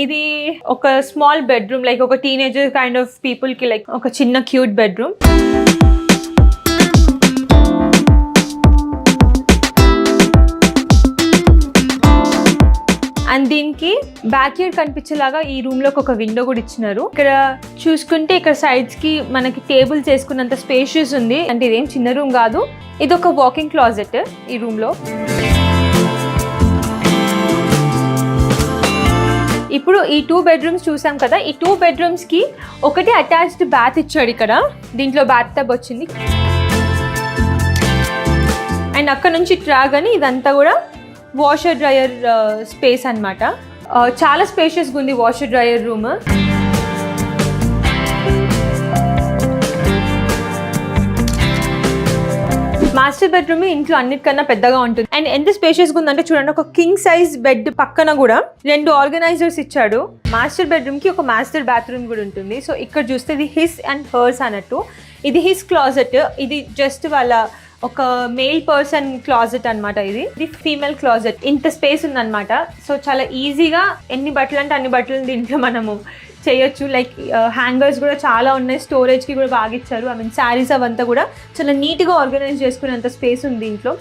ఇది ఒక small bedroom, like ఒక టీనేజర్ కైండ్ ఆఫ్ పీపుల్ కి లైక్ ఒక చిన్న క్యూట్ బెడ్రూమ్. అండ్ దీనికి బ్యాక్ యార్డ్ కనిపించేలాగా ఈ రూమ్ లోకి ఒక విండో కూడా ఇచ్చినారు. ఇక్కడ చూసుకుంటే ఇక్కడ సైడ్స్ కి మనకి టేబుల్ చేసుకున్నంత స్పేషియస్ ఉంది. అంటే ఇదేం చిన్న రూమ్ కాదు, ఇది ఒక వాకింగ్ క్లాజెట్ ఈ రూమ్ లో. ఇప్పుడు ఈ 2 బెడ్రూమ్స్ చూసాం కదా, ఈ 2 బెడ్రూమ్స్ కి ఒకటి అటాచ్డ్ బాత్ ఇచ్చాడు. ఇక్కడ దీంట్లో బాత్ టబ్ వచ్చింది. అండ్ అక్కడ నుంచి రాగానే ఇదంతా కూడా వాషర్ డ్రయర్ స్పేస్ అన్నమాట. చాలా స్పేషియస్గా ఉంది washer dryer room. Master bedroom ఇంట్లో అన్నిటికన్నా పెద్దగా ఉంటుంది. అండ్ ఎంత స్పేషియస్గా ఉందంటే చూడండి, ఒక కింగ్ సైజ్ బెడ్ పక్కన కూడా 2 ఆర్గనైజర్స్ ఇచ్చాడు. మాస్టర్ బెడ్రూమ్ కి ఒక మాస్టర్ బాత్రూమ్ కూడా ఉంటుంది. సో ఇక్కడ చూస్తే ఇది హిస్ అండ్ హర్స్ అన్నట్టు. ఇది హిస్ క్లాజెట్, ఇది జస్ట్ వాళ్ళ ఒక మేల్ పర్సన్ క్లాజెట్ అనమాట. ఇది ఫీమేల్ క్లాజెట్. ఇంత స్పేస్ ఉందన్నమాట. సో చాలా ఈజీగా ఎన్ని బట్టలు అంటే అన్ని బట్టలు దీంట్లో మనము చేయొచ్చు. లైక్ హ్యాంగర్స్ కూడా చాలా ఉన్నాయి, స్టోరేజ్కి కూడా బాగా ఇచ్చారు. ఐ మీన్ శారీస్ అవంతా కూడా చాలా నీట్గా ఆర్గనైజ్ చేసుకునేంత స్పేస్ ఉంది దీంట్లో.